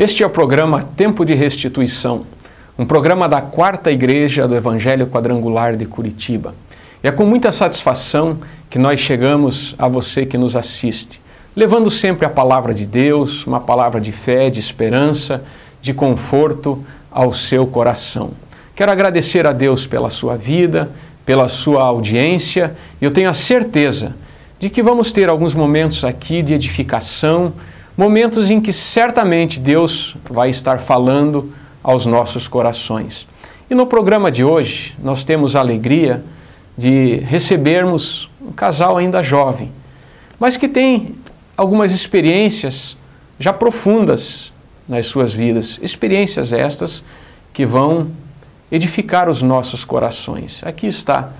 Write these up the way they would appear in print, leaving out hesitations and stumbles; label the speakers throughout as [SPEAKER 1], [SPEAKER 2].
[SPEAKER 1] Este é o programa Tempo de Restituição, um programa da Quarta Igreja do Evangelho Quadrangular de Curitiba. E é com muita satisfação que nós chegamos a você que nos assiste, levando sempre a palavra de Deus, uma palavra de fé, de esperança, de conforto ao seu coração. Quero agradecer a Deus pela sua vida, pela sua audiência, e eu tenho a certeza de que vamos ter alguns momentos aqui de edificação, momentos em que certamente Deus vai estar falando aos nossos corações. E no programa de hoje, nós temos a alegria de recebermos um casal ainda jovem, mas que tem algumas experiências já profundas nas suas vidas, experiências estas que vão edificar os nossos corações. Aqui está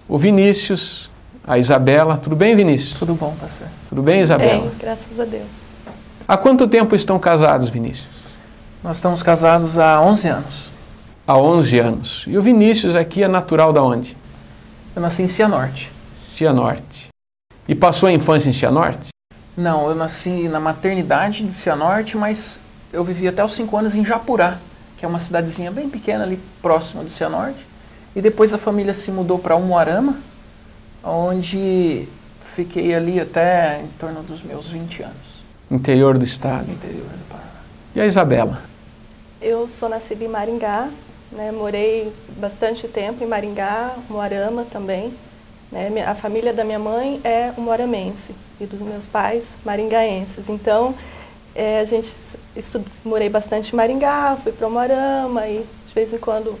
[SPEAKER 1] o Vinícius, a Isabela. Tudo bem, Vinícius?
[SPEAKER 2] Tudo bom, pastor.
[SPEAKER 1] Tudo bem, Isabela?
[SPEAKER 3] Bem, graças a Deus.
[SPEAKER 1] Há quanto tempo estão casados, Vinícius?
[SPEAKER 2] Nós estamos casados há 11 anos.
[SPEAKER 1] Há 11 anos. E o Vinícius aqui é natural da onde?
[SPEAKER 2] Eu nasci em Cianorte.
[SPEAKER 1] Cianorte. E passou a infância em Cianorte?
[SPEAKER 2] Não, eu nasci na maternidade de Cianorte, mas eu vivi até os 5 anos em Japurá, que é uma cidadezinha bem pequena ali próxima de Cianorte. E depois a família se mudou para Umuarama, onde fiquei ali até em torno dos meus 20 anos.
[SPEAKER 1] Interior do estado.
[SPEAKER 2] Interior do Paraná.
[SPEAKER 1] E a Isabela?
[SPEAKER 3] Eu sou nascida em Maringá, né, morei bastante tempo em Maringá, Umuarama também. Né, a família da minha mãe é umuaramense e dos meus pais maringaenses. Então, morei bastante em Maringá, fui para Umuarama e de vez em quando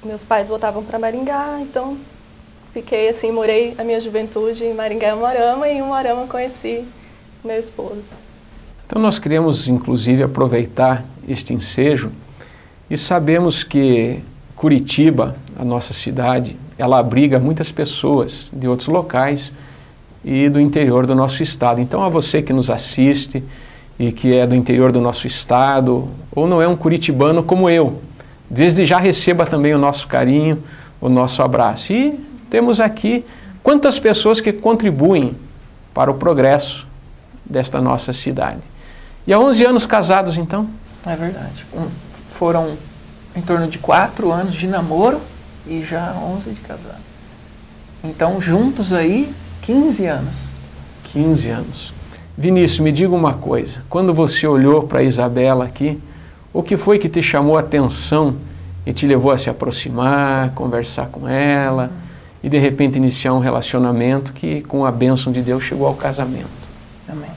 [SPEAKER 3] meus pais voltavam para Maringá. Então, fiquei assim, morei a minha juventude em Maringá e Umuarama, e em Umuarama conheci meu esposo.
[SPEAKER 1] Então nós queremos, inclusive, aproveitar este ensejo e sabemos que Curitiba, a nossa cidade, ela abriga muitas pessoas de outros locais e do interior do nosso estado. Então, a você que nos assiste e que é do interior do nosso estado, ou não é um curitibano como eu, desde já receba também o nosso carinho, o nosso abraço. E temos aqui quantas pessoas que contribuem para o progresso desta nossa cidade. E há 11 anos casados, então?
[SPEAKER 2] É verdade. Foram em torno de 4 anos de namoro e já 11 de casado. Então, juntos aí, 15 anos.
[SPEAKER 1] 15 anos. Vinícius, me diga uma coisa. Quando você olhou para a Isabela aqui, o que foi que te chamou a atenção e te levou a se aproximar, conversar com ela e, de repente, iniciar um relacionamento que, com a bênção de Deus, chegou ao casamento?
[SPEAKER 2] Amém.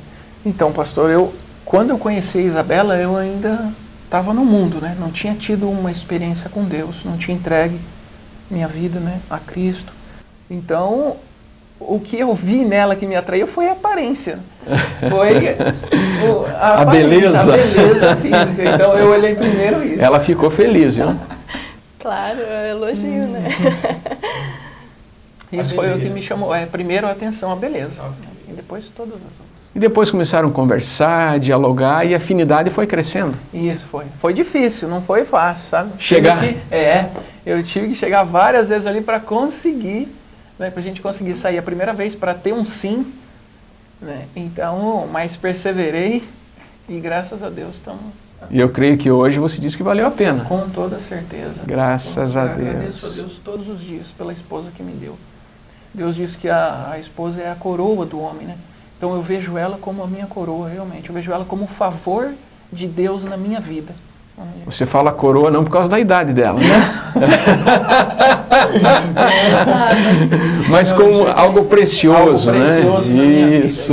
[SPEAKER 2] Então, pastor, quando eu conheci a Isabela, eu ainda estava no mundo, né? Não tinha tido uma experiência com Deus, não tinha entregue minha vida, né, a Cristo. Então, o que eu vi nela que me atraiu foi a aparência. Foi
[SPEAKER 1] a beleza.
[SPEAKER 2] A beleza física. Então, eu olhei primeiro isso.
[SPEAKER 1] Ela ficou feliz, viu?
[SPEAKER 3] Claro, é elogio, né?
[SPEAKER 2] Isso foi o que me chamou. Primeiro a atenção, a beleza. E depois todas as outras.
[SPEAKER 1] E depois começaram a conversar, dialogar, e a afinidade foi crescendo.
[SPEAKER 2] Isso foi. Foi difícil, não foi fácil, sabe? Eu tive que chegar várias vezes ali para conseguir, né, para a gente conseguir sair a primeira vez, para ter um sim, né? Então, mas perseverei e graças a Deus estamos...
[SPEAKER 1] E eu creio que hoje você disse que valeu a pena.
[SPEAKER 2] Com toda certeza.
[SPEAKER 1] Graças a Deus.
[SPEAKER 2] Agradeço a Deus todos os dias pela esposa que me deu. Deus diz que a esposa é a coroa do homem, né? Então eu vejo ela como a minha coroa, realmente. Eu vejo ela como o favor de Deus na minha vida.
[SPEAKER 1] Você fala coroa não por causa da idade dela, né? Mas como algo precioso,
[SPEAKER 2] algo precioso,
[SPEAKER 1] né? Isso.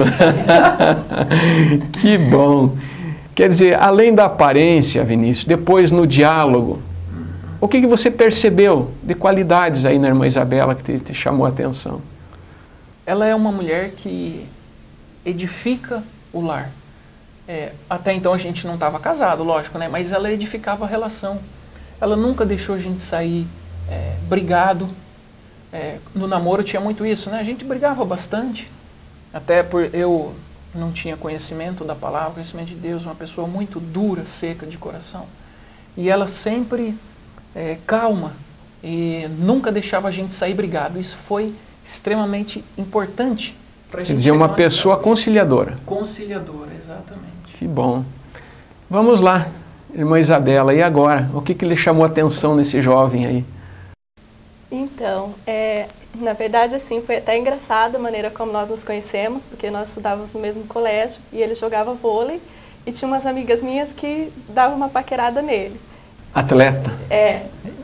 [SPEAKER 1] Que bom. Quer dizer, além da aparência, Vinícius, depois no diálogo, o que você percebeu de qualidades aí na irmã Isabela que te chamou a atenção?
[SPEAKER 2] Ela é uma mulher que edifica o lar. Até então a gente não estava casado, lógico, né? Mas ela edificava a relação. Ela nunca deixou a gente sair brigado. No namoro tinha muito isso, né? A gente brigava bastante. Até por eu não tinha conhecimento da palavra, conhecimento de Deus, uma pessoa muito dura, seca de coração. E ela sempre calma e nunca deixava a gente sair brigado. Isso foi extremamente importante.
[SPEAKER 1] Quer dizer, uma pessoa conciliadora.
[SPEAKER 2] Conciliadora, exatamente.
[SPEAKER 1] Que bom. Vamos lá, irmã Isabela, e agora? O que lhe chamou a atenção nesse jovem aí?
[SPEAKER 3] Então, na verdade, assim, foi até engraçado a maneira como nós nos conhecemos, porque nós estudávamos no mesmo colégio e ele jogava vôlei e tinha umas amigas minhas que davam uma paquerada nele.
[SPEAKER 1] Atleta.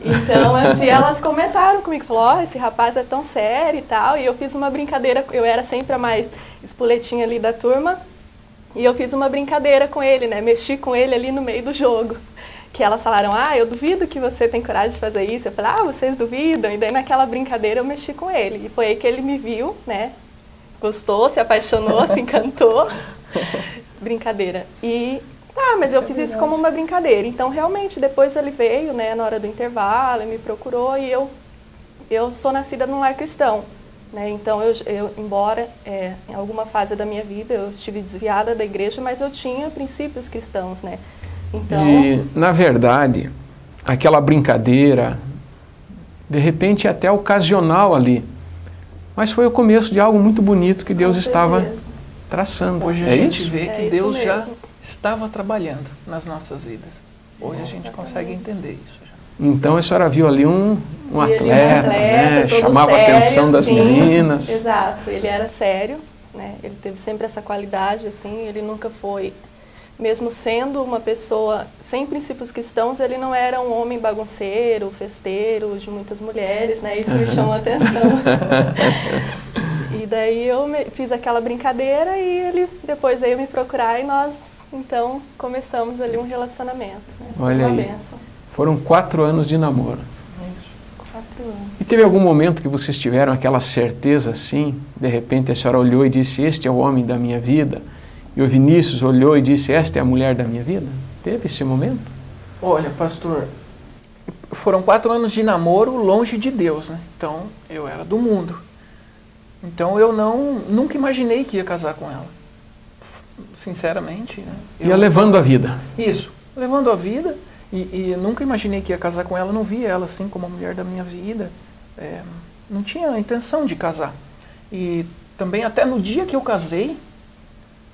[SPEAKER 3] Então um dia elas comentaram comigo, falaram, esse rapaz é tão sério e tal, e eu fiz uma brincadeira, eu era sempre a mais espoletinha ali da turma, e eu fiz uma brincadeira com ele, né, mexi com ele ali no meio do jogo, que elas falaram, eu duvido que você tem coragem de fazer isso, eu falei, vocês duvidam, e daí naquela brincadeira eu mexi com ele, e foi aí que ele me viu, né, gostou, se apaixonou, se encantou, brincadeira, mas eu fiz isso como uma brincadeira. Então, realmente, depois ele veio, né, na hora do intervalo, me procurou e eu sou nascida num lar cristão, né? Então, embora em alguma fase da minha vida eu estive desviada da igreja, mas eu tinha princípios cristãos, né? Então...
[SPEAKER 1] E, na verdade, aquela brincadeira, de repente até ocasional ali, mas foi o começo de algo muito bonito que Deus estava traçando.
[SPEAKER 2] Hoje a gente vê que
[SPEAKER 3] isso
[SPEAKER 2] Deus
[SPEAKER 3] mesmo.
[SPEAKER 2] já estava trabalhando nas nossas vidas. Hoje a gente consegue entender isso.
[SPEAKER 1] Então a senhora viu ali um atleta, né?
[SPEAKER 3] todo
[SPEAKER 1] Chamava
[SPEAKER 3] sério,
[SPEAKER 1] a atenção das
[SPEAKER 3] sim.
[SPEAKER 1] meninas.
[SPEAKER 3] Exato, ele era sério, né? Ele teve sempre essa qualidade, assim, ele nunca foi, mesmo sendo uma pessoa sem princípios cristãos, ele não era um homem bagunceiro, festeiro, de muitas mulheres, né? Isso me chamou a atenção. E daí eu fiz aquela brincadeira e ele depois veio me procurar e nós, então, começamos ali um relacionamento. Né?
[SPEAKER 1] Olha
[SPEAKER 3] uma
[SPEAKER 1] aí,
[SPEAKER 3] benção.
[SPEAKER 1] foram 4 anos de namoro.
[SPEAKER 3] 4 anos.
[SPEAKER 1] E teve algum momento que vocês tiveram aquela certeza assim, de repente a senhora olhou e disse, este é o homem da minha vida, e o Vinícius olhou e disse, esta é a mulher da minha vida? Teve esse momento?
[SPEAKER 2] Olha, pastor, foram 4 anos de namoro longe de Deus, né? Então, eu era do mundo. Então, eu nunca imaginei que ia casar com ela. Sinceramente. Né?
[SPEAKER 1] Ia levando a vida.
[SPEAKER 2] Isso, levando a vida. E nunca imaginei que ia casar com ela. Não via ela assim como a mulher da minha vida. Não tinha a intenção de casar. E também até no dia que eu casei,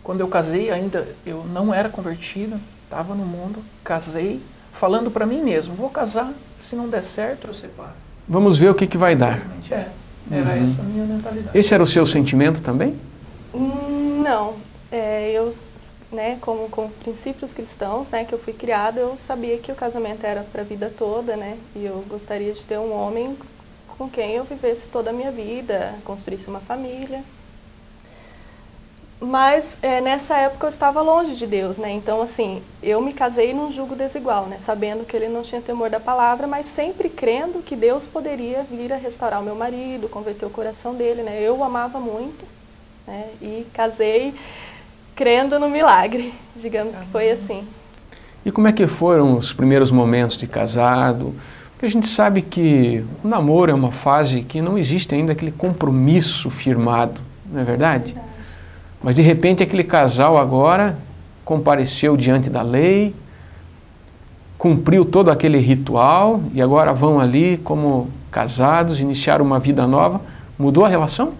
[SPEAKER 2] quando eu casei ainda, eu não era convertido, estava no mundo, casei, falando para mim mesmo, vou casar, se não der certo, eu separo.
[SPEAKER 1] Vamos ver o que vai dar.
[SPEAKER 2] Era essa a minha mentalidade.
[SPEAKER 1] Esse era o seu sentimento também?
[SPEAKER 3] Não. Eu, né, com princípios cristãos, né, que eu fui criada, eu sabia que o casamento era para a vida toda, né, e eu gostaria de ter um homem com quem eu vivesse toda a minha vida, construísse uma família. Mas nessa época eu estava longe de Deus, né, então assim, eu me casei num julgo desigual, né, sabendo que ele não tinha temor da palavra, mas sempre crendo que Deus poderia vir a restaurar o meu marido, converter o coração dele, né, eu o amava muito, né, e casei crendo no milagre, digamos que foi assim.
[SPEAKER 1] E como é que foram os primeiros momentos de casado? Porque a gente sabe que o namoro é uma fase que não existe ainda aquele compromisso firmado, não é verdade? Mas de repente aquele casal agora compareceu diante da lei, cumpriu todo aquele ritual e agora vão ali como casados, iniciar uma vida nova. Mudou a relação?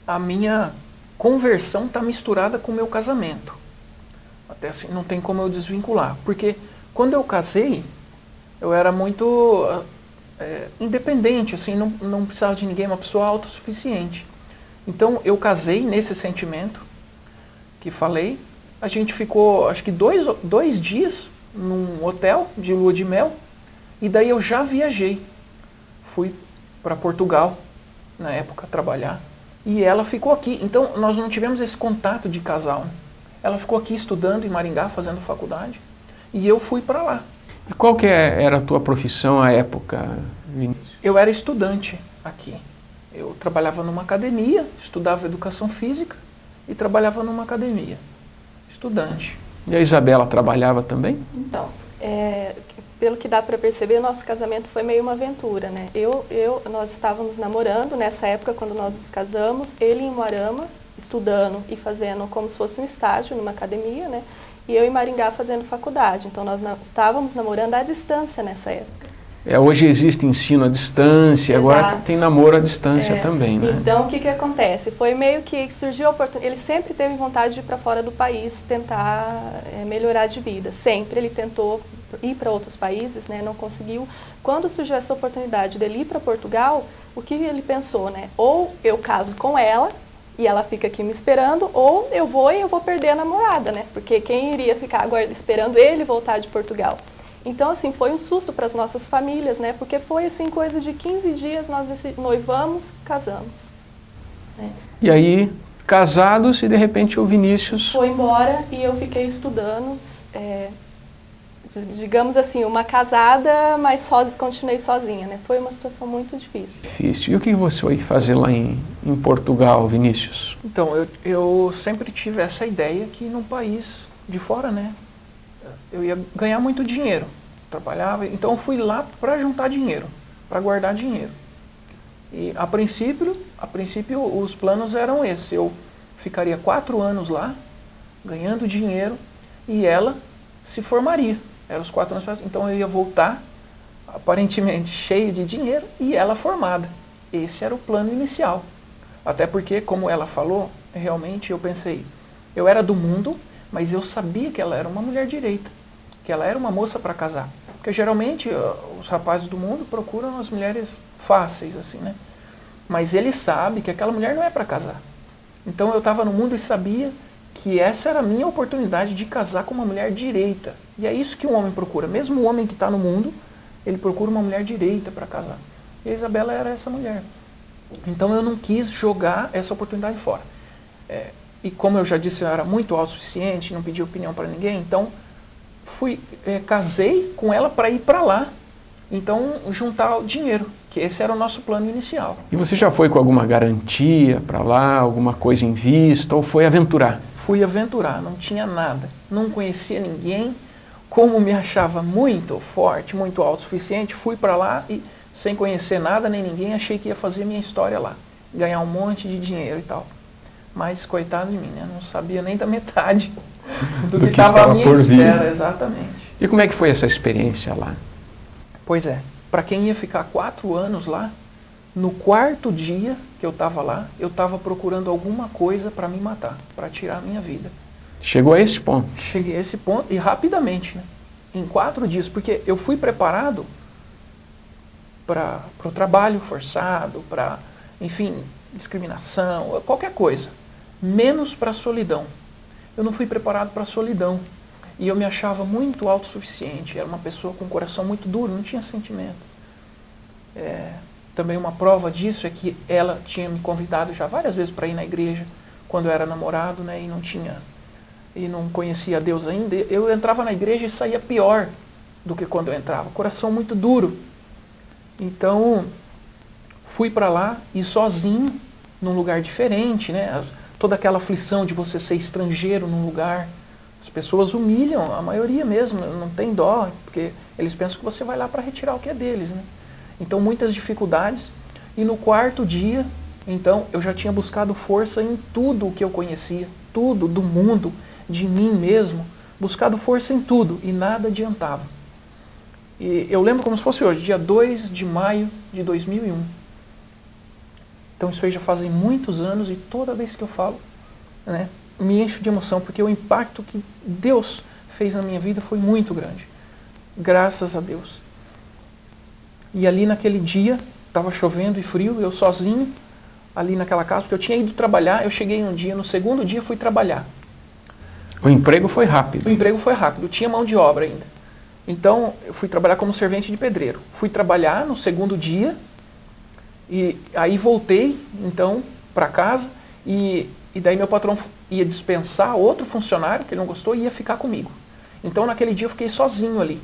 [SPEAKER 2] A minha conversão está misturada com o meu casamento. Até assim, não tem como eu desvincular. Porque quando eu casei, eu era muito independente, assim, não precisava de ninguém, uma pessoa autossuficiente. Então, eu casei nesse sentimento que falei. A gente ficou, acho que 2 dias num hotel de lua de mel. E daí eu já viajei. Fui para Portugal, na época, trabalhar. E ela ficou aqui. Então, nós não tivemos esse contato de casal. Ela ficou aqui estudando em Maringá, fazendo faculdade. E eu fui para lá.
[SPEAKER 1] E qual que era a tua profissão à época, Vinícius?
[SPEAKER 2] Eu era estudante aqui. Eu trabalhava numa academia, estudava educação física e trabalhava numa academia. Estudante.
[SPEAKER 1] E a Isabela trabalhava também?
[SPEAKER 3] Então, pelo que dá para perceber, nosso casamento foi meio uma aventura, né? Nós estávamos namorando nessa época, quando nós nos casamos, ele em Moarama, estudando e fazendo como se fosse um estágio numa academia, né? E eu em Maringá fazendo faculdade. Então, nós estávamos namorando à distância nessa época.
[SPEAKER 1] Hoje existe ensino à distância,
[SPEAKER 3] Exato.
[SPEAKER 1] agora tem namoro à distância também, né?
[SPEAKER 3] Então, o que acontece? Foi meio que surgiu a oportunidade. Ele sempre teve vontade de ir para fora do país, tentar melhorar de vida. Sempre ele tentou ir para outros países, né? Não conseguiu. Quando surgiu essa oportunidade dele ir para Portugal, o que ele pensou, né? Ou eu caso com ela e ela fica aqui me esperando, ou eu vou perder a namorada, né? Porque quem iria ficar esperando ele voltar de Portugal? Então, assim, foi um susto para as nossas famílias, né? Porque foi, assim, coisa de 15 dias, nós noivamos, casamos. Né?
[SPEAKER 1] E aí, casados, e de repente o Vinícius...
[SPEAKER 3] Foi embora e eu fiquei estudando, digamos assim, uma casada, mas continuei sozinha, né? Foi uma situação muito difícil.
[SPEAKER 1] Difícil. E o que você foi fazer lá em Portugal, Vinícius?
[SPEAKER 2] Então, eu sempre tive essa ideia que num país de fora, né? Eu ia ganhar muito dinheiro, trabalhava, então eu fui lá para juntar dinheiro, para guardar dinheiro. E a princípio os planos eram esses, eu ficaria 4 anos lá, ganhando dinheiro, e ela se formaria, eram os 4 anos, então eu ia voltar, aparentemente cheio de dinheiro, e ela formada. Esse era o plano inicial. Até porque, como ela falou, realmente eu pensei, eu era do mundo, mas eu sabia que ela era uma mulher direita, que ela era uma moça para casar. Porque geralmente os rapazes do mundo procuram as mulheres fáceis, assim, né? Mas ele sabe que aquela mulher não é para casar. Então eu estava no mundo e sabia que essa era a minha oportunidade de casar com uma mulher direita. E é isso que um homem procura. Mesmo o homem que está no mundo, ele procura uma mulher direita para casar. E a Isabela era essa mulher. Então eu não quis jogar essa oportunidade fora. E como eu já disse, eu era muito autossuficiente, não pedi opinião para ninguém, então casei com ela para ir para lá, então juntar o dinheiro, que esse era o nosso plano inicial.
[SPEAKER 1] E você já foi com alguma garantia para lá, alguma coisa em vista, ou foi aventurar?
[SPEAKER 2] Fui aventurar, não tinha nada, não conhecia ninguém, como me achava muito forte, muito autossuficiente, fui para lá e sem conhecer nada nem ninguém, achei que ia fazer minha história lá, ganhar um monte de dinheiro e tal. Mas, coitado de mim, né? Não sabia nem da metade do que estava à minha espera, exatamente.
[SPEAKER 1] E como é que foi essa experiência lá?
[SPEAKER 2] Pois é, para quem ia ficar 4 anos lá, no 4º dia que eu estava lá, eu estava procurando alguma coisa para me matar, para tirar a minha vida.
[SPEAKER 1] Chegou a esse ponto?
[SPEAKER 2] Cheguei a esse ponto e rapidamente, né? Em 4 dias, porque eu fui preparado para o trabalho forçado, para, enfim, discriminação, qualquer coisa, menos para a solidão. Eu não fui preparado para a solidão e eu me achava muito autossuficiente, era uma pessoa com um coração muito duro, não tinha sentimento. Também uma prova disso é que ela tinha me convidado já várias vezes para ir na igreja quando eu era namorado, né, e não conhecia Deus ainda. Eu entrava na igreja e saía pior do que quando eu entrava, coração muito duro. Então fui para lá e sozinho, num lugar diferente, né? Toda aquela aflição de você ser estrangeiro num lugar. As pessoas humilham, a maioria mesmo, não tem dó, porque eles pensam que você vai lá para retirar o que é deles, né? Então muitas dificuldades. E no 4º dia, então, eu já tinha buscado força em tudo o que eu conhecia, tudo do mundo, de mim mesmo, buscado força em tudo, e nada adiantava. E eu lembro como se fosse hoje, dia 2 de maio de 2001. Então isso aí já fazem muitos anos e toda vez que eu falo, né, me encho de emoção, porque o impacto que Deus fez na minha vida foi muito grande. Graças a Deus. E ali naquele dia, estava chovendo e frio, eu sozinho, ali naquela casa, porque eu tinha ido trabalhar, eu cheguei um dia, no 2º dia fui trabalhar.
[SPEAKER 1] O emprego foi rápido?
[SPEAKER 2] O emprego foi rápido, tinha mão de obra ainda. Então eu fui trabalhar como servente de pedreiro. Fui trabalhar no 2º dia, e aí voltei, então, para casa, e daí meu patrão ia dispensar outro funcionário, que ele não gostou, e ia ficar comigo. Então, naquele dia, eu fiquei sozinho ali.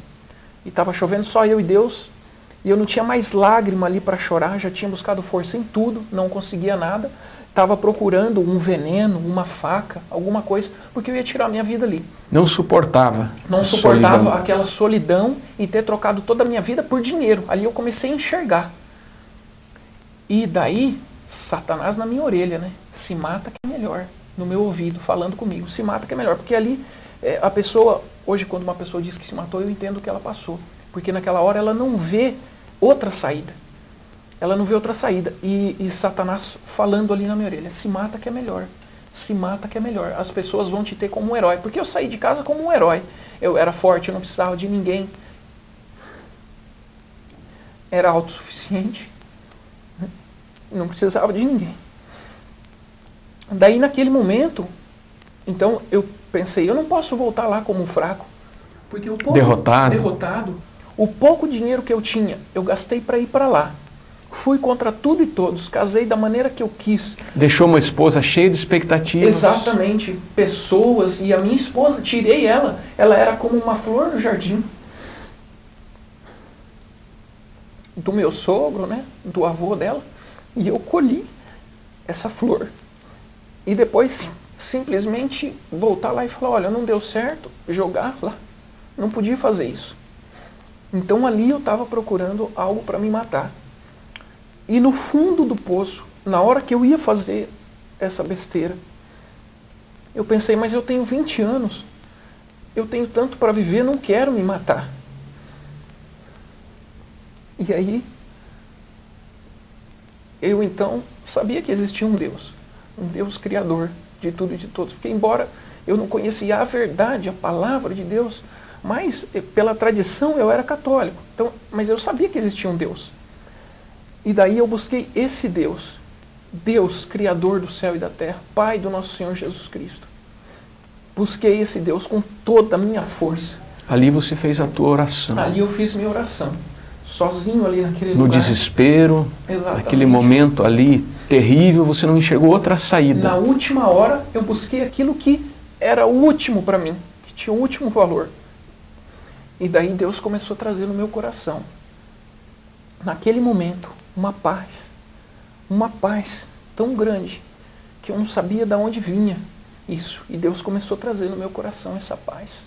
[SPEAKER 2] E estava chovendo, só eu e Deus, e eu não tinha mais lágrima ali para chorar, já tinha buscado força em tudo, não conseguia nada. Estava procurando um veneno, uma faca, alguma coisa, porque eu ia tirar a minha vida ali.
[SPEAKER 1] Não suportava.
[SPEAKER 2] Não suportava aquela solidão e ter trocado toda a minha vida por dinheiro. Ali eu comecei a enxergar. E daí, Satanás na minha orelha, né? Se mata que é melhor. No meu ouvido, falando comigo. Se mata que é melhor. Porque ali, a pessoa, hoje quando uma pessoa diz que se matou, eu entendo o que ela passou. porque naquela hora ela não vê outra saída. Ela não vê outra saída. E Satanás falando ali na minha orelha, se mata que é melhor. Se mata que é melhor. As pessoas vão te ter como um herói. Porque eu saí de casa como um herói. Eu era forte, eu não precisava de ninguém. Era autossuficiente. Não precisava de ninguém. Daí naquele momento, então eu pensei, eu não posso voltar lá como um fraco. Porque o pouco, derrotado. O pouco dinheiro que eu tinha, eu gastei para ir para lá. Fui contra tudo e todos, casei da maneira que eu quis.
[SPEAKER 1] Deixou uma esposa cheia de expectativas.
[SPEAKER 2] Exatamente, pessoas, e a minha esposa, tirei ela era como uma flor no jardim. Do meu sogro, né, do avô dela, e eu colhi essa flor. E depois, simplesmente, voltar lá e falar, olha, não deu certo, jogar lá. Não podia fazer isso. Então ali eu estava procurando algo para me matar. E no fundo do poço, na hora que eu ia fazer essa besteira, eu pensei, mas eu tenho 20 anos, eu tenho tanto para viver, não quero me matar. E aí, eu então sabia que existia um Deus criador de tudo e de todos, porque embora eu não conhecia a verdade, a palavra de Deus, mas pela tradição eu era católico, então, mas eu sabia que existia um Deus. E daí eu busquei esse Deus, Deus, Criador do céu e da terra, Pai do nosso Senhor Jesus Cristo. Busquei esse Deus com toda a minha força.
[SPEAKER 1] Ali você fez a tua oração.
[SPEAKER 2] Ali eu fiz minha oração, sozinho ali naquele lugar.
[SPEAKER 1] No desespero,
[SPEAKER 2] Exatamente.
[SPEAKER 1] naquele momento ali terrível, você não enxergou outra saída.
[SPEAKER 2] Na última hora eu busquei aquilo que era o último para mim, que tinha o último valor. E daí Deus começou a trazer no meu coração, naquele momento, uma paz tão grande, que eu não sabia de onde vinha isso. E Deus começou a trazer no meu coração essa paz.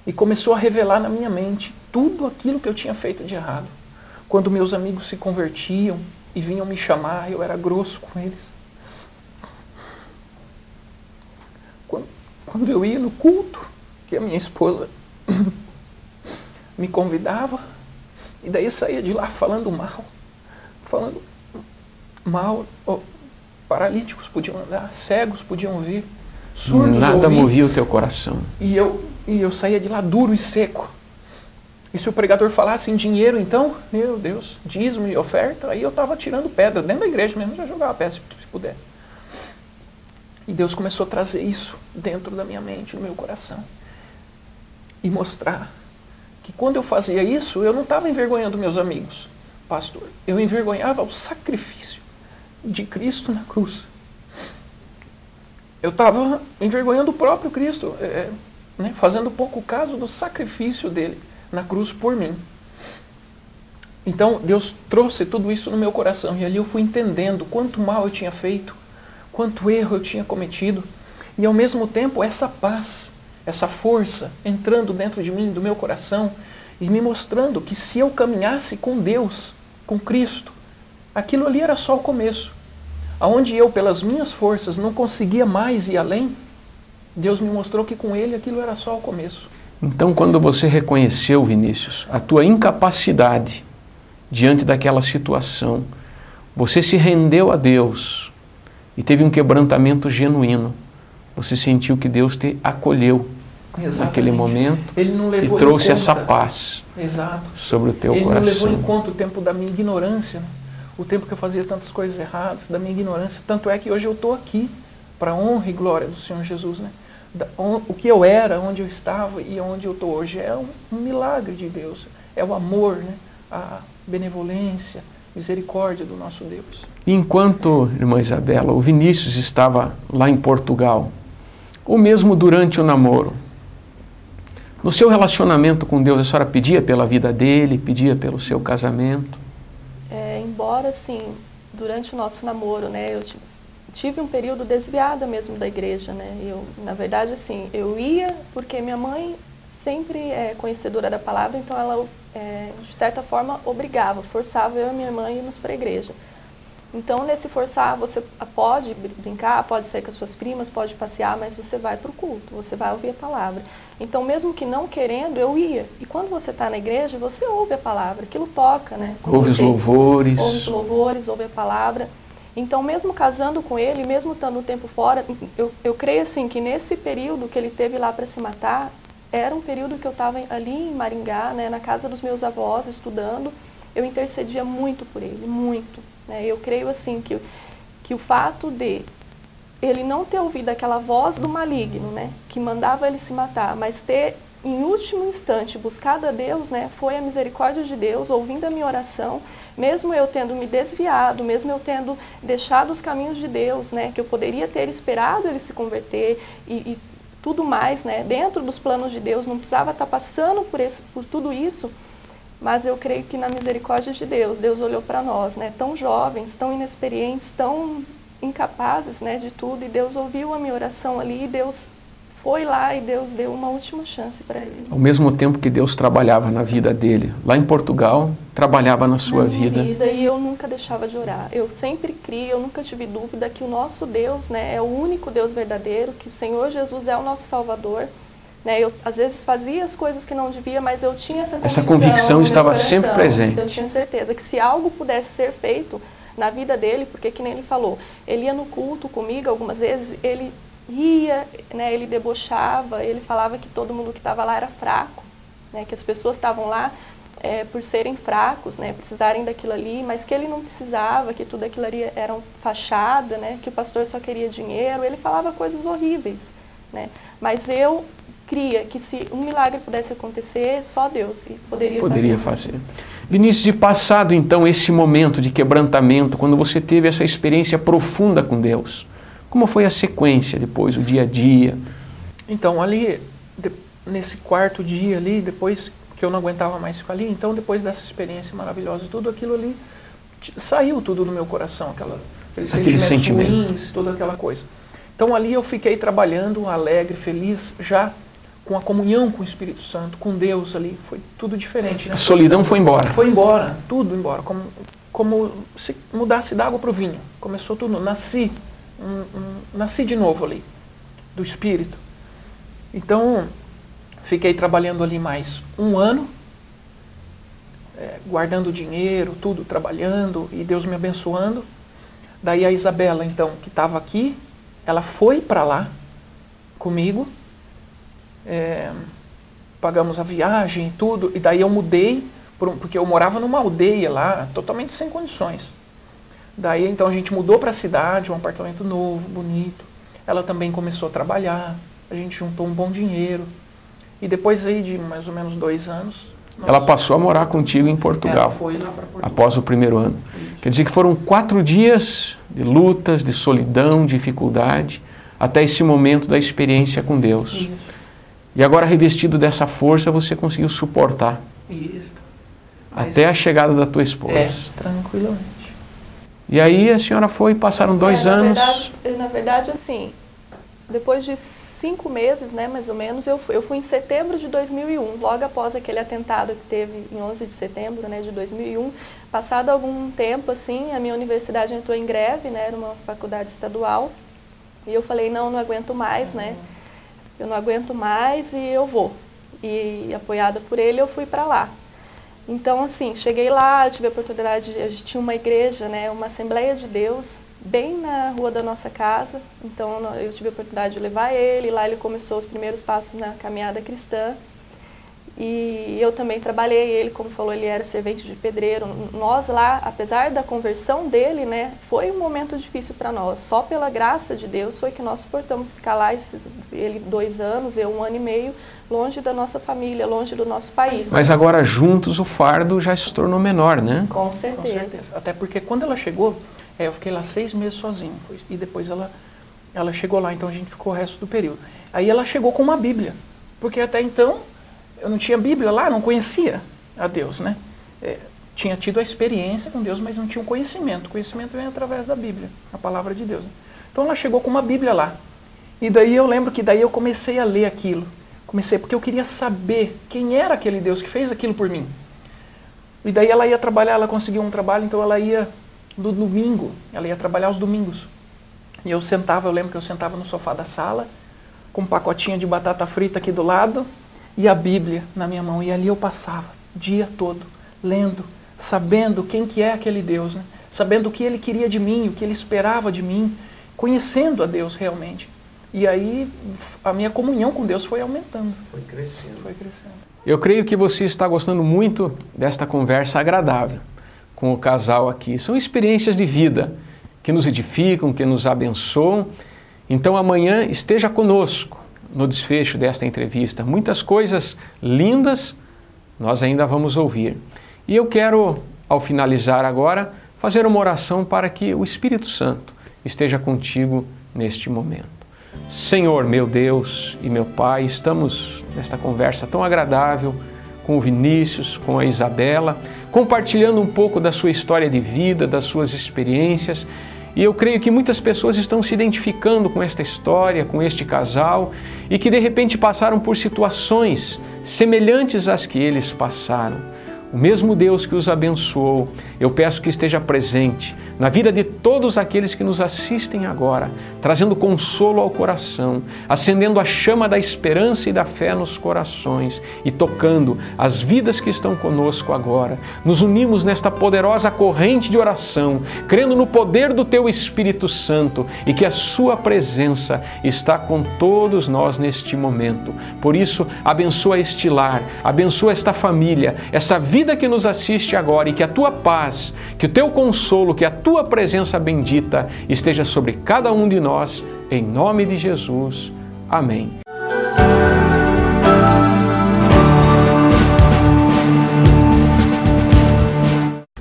[SPEAKER 2] E começou a revelar na minha mente tudo aquilo que eu tinha feito de errado. Quando meus amigos se convertiam e vinham me chamar, eu era grosso com eles. Quando eu ia no culto, que a minha esposa me convidava, e daí eu saía de lá falando mal, paralíticos podiam andar, cegos podiam ver, surdos
[SPEAKER 1] nada
[SPEAKER 2] ouvir.
[SPEAKER 1] movia o teu coração.
[SPEAKER 2] E eu saía de lá duro e seco. E se o pregador falasse em dinheiro, então, meu Deus, dízimo e oferta, aí eu estava tirando pedra, dentro da igreja mesmo, já jogava pedra se pudesse. E Deus começou a trazer isso dentro da minha mente, no meu coração. E mostrar que quando eu fazia isso, eu não estava envergonhando meus amigos, pastor. Eu envergonhava o sacrifício de Cristo na cruz. Eu estava envergonhando o próprio Cristo, né, fazendo pouco caso do sacrifício dele na cruz por mim. Então Deus trouxe tudo isso no meu coração e ali eu fui entendendo quanto mal eu tinha feito, quanto erro eu tinha cometido e ao mesmo tempo essa paz, essa força entrando dentro de mim, do meu coração e me mostrando que se eu caminhasse com Deus, com Cristo, aquilo ali era só o começo. Aonde eu, pelas minhas forças, não conseguia mais ir além, Deus me mostrou que com Ele aquilo era só o começo.
[SPEAKER 1] Então, quando você reconheceu, Vinícius, a tua incapacidade diante daquela situação, você se rendeu a Deus e teve um quebrantamento genuíno. Você sentiu que Deus te acolheu naquele momento.
[SPEAKER 2] Ele não levou
[SPEAKER 1] e trouxe
[SPEAKER 2] em conta
[SPEAKER 1] essa paz sobre o teu coração.
[SPEAKER 2] Ele não levou em conta o tempo da minha ignorância, né? O tempo que eu fazia tantas coisas erradas, da minha ignorância. Tanto é que hoje eu estou aqui para a honra e glória do Senhor Jesus, né? O que eu era, onde eu estava e onde eu estou hoje é um milagre de Deus. É o amor, né? A benevolência, misericórdia do nosso Deus.
[SPEAKER 1] E enquanto, irmã Isabela, o Vinícius estava lá em Portugal, ou mesmo durante o namoro, no seu relacionamento com Deus, a senhora pedia pela vida dele, pedia pelo seu casamento?
[SPEAKER 3] Embora, assim, durante o nosso namoro, né, eu tive um período desviada mesmo da igreja, né, na verdade, assim, eu ia porque minha mãe sempre é conhecedora da palavra, então ela, de certa forma, obrigava, forçava eu e minha irmã a irmos para a igreja. Então, nesse forçar, você pode brincar, pode sair com as suas primas, pode passear, mas você vai para o culto, você vai ouvir a palavra. Então, mesmo que não querendo, eu ia. E quando você está na igreja, você ouve a palavra, aquilo toca, né?
[SPEAKER 1] Ouve os louvores.
[SPEAKER 3] Ouve os louvores, ouve a palavra. Então, mesmo casando com ele, mesmo estando um tempo fora, eu creio assim que nesse período que ele teve lá para se matar, era um período que eu estava ali em Maringá, né, na casa dos meus avós, estudando. Eu intercedia muito por ele, muito. Né? Eu creio assim que o fato de ele não ter ouvido aquela voz do maligno, né, que mandava ele se matar, mas ter, em último instante, buscado a Deus, né, foi a misericórdia de Deus, ouvindo a minha oração, mesmo eu tendo me desviado, mesmo eu tendo deixado os caminhos de Deus, né, que eu poderia ter esperado ele se converter e tudo mais, né, dentro dos planos de Deus, não precisava estar passando por tudo isso, mas eu creio que na misericórdia de Deus, Deus olhou para nós, né, tão jovens, tão inexperientes, tão incapazes, né, de tudo, e Deus ouviu a minha oração ali, e Deus foi lá e Deus deu uma última chance para ele.
[SPEAKER 1] Ao mesmo tempo que Deus trabalhava na vida dele, lá em Portugal, trabalhava na sua vida.
[SPEAKER 3] E eu nunca deixava de orar. Eu sempre criei, eu nunca tive dúvida que o nosso Deus, né, é o único Deus verdadeiro, que o Senhor Jesus é o nosso Salvador. Né, eu, às vezes, fazia as coisas que não devia, mas eu tinha essa convicção
[SPEAKER 1] estava
[SPEAKER 3] no meu
[SPEAKER 1] sempre presente.
[SPEAKER 3] Eu tinha certeza que se algo pudesse ser feito na vida dele, porque que nem ele falou, ele ia no culto comigo algumas vezes, ele ria, né, ele debochava, ele falava que todo mundo que estava lá era fraco, né, que as pessoas estavam lá por serem fracos, né, precisarem daquilo ali, mas que ele não precisava, que tudo aquilo ali era fachada, né, que o pastor só queria dinheiro, ele falava coisas horríveis, né, mas eu cria que se um milagre pudesse acontecer, só Deus poderia fazer.
[SPEAKER 1] Vinícius, de passado então esse momento de quebrantamento, quando você teve essa experiência profunda com Deus, como foi a sequência depois, o dia a dia?
[SPEAKER 2] Então, ali, nesse quarto dia ali, depois que eu não aguentava mais ficar ali, então depois dessa experiência maravilhosa, tudo aquilo ali, saiu tudo do meu coração, aqueles sentimentos ruins, toda aquela coisa. Então ali eu fiquei trabalhando, alegre, feliz, já com a comunhão com o Espírito Santo, com Deus ali, foi tudo diferente.
[SPEAKER 1] A solidão foi embora.
[SPEAKER 2] Foi embora, tudo embora, como se mudasse da água para o vinho. Começou tudo, nasci de novo ali, do Espírito. Então, fiquei trabalhando ali mais um ano, guardando dinheiro, tudo, trabalhando, e Deus me abençoando. Daí a Isabela, então, que estava aqui, ela foi para lá comigo, pagamos a viagem e tudo, e daí eu mudei, porque eu morava numa aldeia lá, totalmente sem condições. Daí então a gente mudou para a cidade, um apartamento novo, bonito. Ela também começou a trabalhar, a gente juntou um bom dinheiro. E depois aí de mais ou menos 2 anos...
[SPEAKER 1] Ela passou a morar contigo em Portugal.
[SPEAKER 2] Ela foi lá para Portugal.
[SPEAKER 1] Após o primeiro ano. Isso. Quer dizer que foram 4 dias de lutas, de solidão, dificuldade, até esse momento da experiência com Deus.
[SPEAKER 2] Isso.
[SPEAKER 1] E agora, revestido dessa força, você conseguiu suportar.
[SPEAKER 2] Isso.
[SPEAKER 1] Até a chegada da tua esposa.
[SPEAKER 2] Tranquilamente.
[SPEAKER 1] E aí a senhora foi, passaram 2 anos.
[SPEAKER 3] Na verdade, assim, depois de 5 meses, né, mais ou menos, eu fui em setembro de 2001, logo após aquele atentado que teve em 11 de setembro, né, de 2001. Passado algum tempo, assim, a minha universidade entrou em greve, né, era uma faculdade estadual, e eu falei, não aguento mais, né, eu não aguento mais e eu vou. E apoiada por ele, eu fui para lá. Então, assim, cheguei lá, eu tive a oportunidade, a gente tinha uma igreja, né, uma Assembleia de Deus, bem na rua da nossa casa. Então, eu tive a oportunidade de levar ele, lá ele começou os primeiros passos na caminhada cristã. E eu também trabalhei, ele, como falou, ele era servente de pedreiro. Nós lá, apesar da conversão dele, né, foi um momento difícil para nós. Só pela graça de Deus foi que nós suportamos ficar lá, ele 2 anos, eu 1 ano e meio, longe da nossa família, longe do nosso país.
[SPEAKER 1] Mas agora juntos o fardo já se tornou menor, né?
[SPEAKER 3] Com certeza.
[SPEAKER 2] Com certeza. Até porque quando ela chegou, eu fiquei lá 6 meses sozinho. E depois ela chegou lá, então a gente ficou o resto do período. Aí ela chegou com uma Bíblia, porque até então eu não tinha Bíblia lá, não conhecia a Deus, né? Tinha tido a experiência com Deus, mas não tinha um conhecimento. O conhecimento vem através da Bíblia, a palavra de Deus. Então ela chegou com uma Bíblia lá. E daí eu lembro que daí eu comecei a ler aquilo. Porque eu queria saber quem era aquele Deus que fez aquilo por mim. E daí ela ia trabalhar, ela conseguiu um trabalho, então ela ia do domingo, ela ia trabalhar aos domingos. E eu lembro que eu sentava no sofá da sala, com um pacotinho de batata frita aqui do lado, e a Bíblia na minha mão. E ali eu passava o dia todo, lendo, sabendo quem que é aquele Deus, né? Sabendo o que Ele queria de mim, o que Ele esperava de mim, conhecendo a Deus realmente. E aí a minha comunhão com Deus foi aumentando.
[SPEAKER 1] Foi crescendo.
[SPEAKER 2] Foi crescendo.
[SPEAKER 1] Eu creio que você está gostando muito desta conversa agradável com o casal aqui. São experiências de vida que nos edificam, que nos abençoam. Então amanhã esteja conosco no desfecho desta entrevista. Muitas coisas lindas nós ainda vamos ouvir. E eu quero, ao finalizar agora, fazer uma oração para que o Espírito Santo esteja contigo neste momento. Senhor, meu Deus e meu Pai, estamos nesta conversa tão agradável com o Vinícius, com a Isabela, compartilhando um pouco da sua história de vida, das suas experiências. E eu creio que muitas pessoas estão se identificando com esta história, com este casal, e que de repente passaram por situações semelhantes às que eles passaram. O mesmo Deus que os abençoou, eu peço que esteja presente na vida de todos aqueles que nos assistem agora, trazendo consolo ao coração, acendendo a chama da esperança e da fé nos corações e tocando as vidas que estão conosco agora. Nos unimos nesta poderosa corrente de oração, crendo no poder do Teu Espírito Santo e que a Sua presença está com todos nós neste momento. Por isso, abençoa este lar, abençoa esta família, essa vida que nos assiste agora, e que a Tua paz, que o Teu consolo, que a Tua presença bendita esteja sobre cada um de nós, em nome de Jesus. Amém.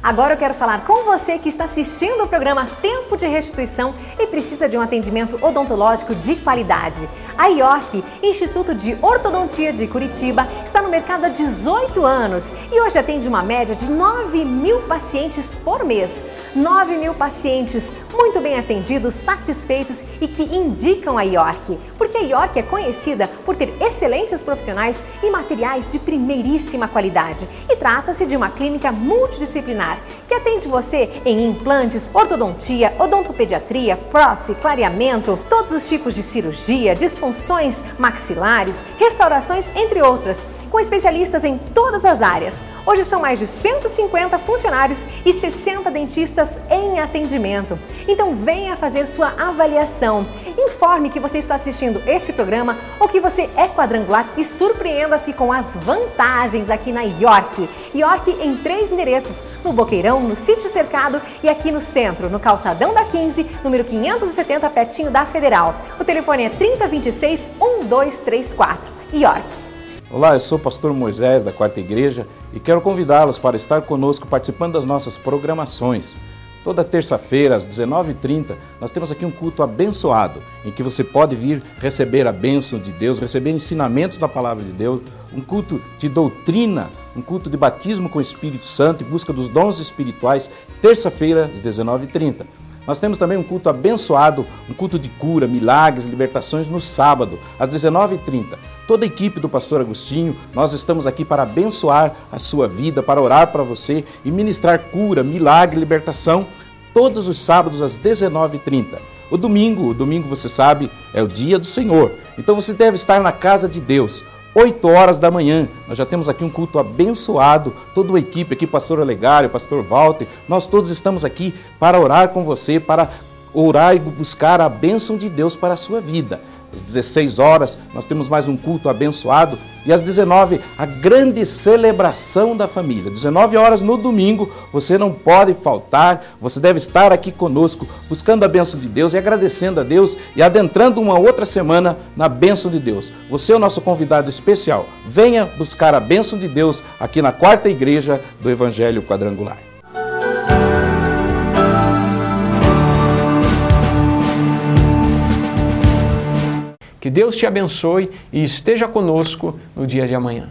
[SPEAKER 4] Agora eu quero falar com você que está assistindo o programa Tempo de Restituição e precisa de um atendimento odontológico de qualidade. A York, Instituto de Ortodontia de Curitiba, está no mercado há 18 anos e hoje atende uma média de 9.000 pacientes por mês. 9.000 pacientes muito bem atendidos, satisfeitos e que indicam a York. Porque a York é conhecida por ter excelentes profissionais e materiais de primeiríssima qualidade. E trata-se de uma clínica multidisciplinar que atende você em implantes, ortodontia, odontopediatria, prótese, clareamento, todos os tipos de cirurgia, disfunções maxilares, restaurações, entre outras, com especialistas em todas as áreas. Hoje são mais de 150 funcionários e 60 dentistas em atendimento. Então venha fazer sua avaliação. Informe que você está assistindo este programa ou que você é quadrangular e surpreenda-se com as vantagens aqui na York. York em 3 endereços, no Boqueirão, no Sítio Cercado e aqui no centro, no Calçadão da 15, número 570, pertinho da Federal. O telefone é 3026-1234. York.
[SPEAKER 5] Olá, eu sou o pastor Moisés da Quarta Igreja e quero convidá-los para estar conosco participando das nossas programações. Toda terça-feira, às 19h30, nós temos aqui um culto abençoado, em que você pode vir receber a bênção de Deus, receber ensinamentos da Palavra de Deus, um culto de doutrina, um culto de batismo com o Espírito Santo e busca dos dons espirituais, terça-feira, às 19h30. Nós temos também um culto abençoado, um culto de cura, milagres, libertações no sábado, às 19h30. Toda a equipe do Pastor Agostinho, nós estamos aqui para abençoar a sua vida, para orar para você e ministrar cura, milagre, libertação, todos os sábados às 19h30. O domingo você sabe, é o dia do Senhor. Então você deve estar na casa de Deus. 8 horas da manhã, nós já temos aqui um culto abençoado, toda a equipe aqui, pastor Olegário, pastor Walter, nós todos estamos aqui para orar com você, para orar e buscar a bênção de Deus para a sua vida. Às 16 horas, nós temos mais um culto abençoado e às 19, a grande celebração da família. 19 horas no domingo, você não pode faltar, você deve estar aqui conosco, buscando a bênção de Deus e agradecendo a Deus e adentrando uma outra semana na bênção de Deus. Você é o nosso convidado especial. Venha buscar a bênção de Deus aqui na Quarta Igreja do Evangelho Quadrangular.
[SPEAKER 1] Que Deus te abençoe e esteja conosco no dia de amanhã.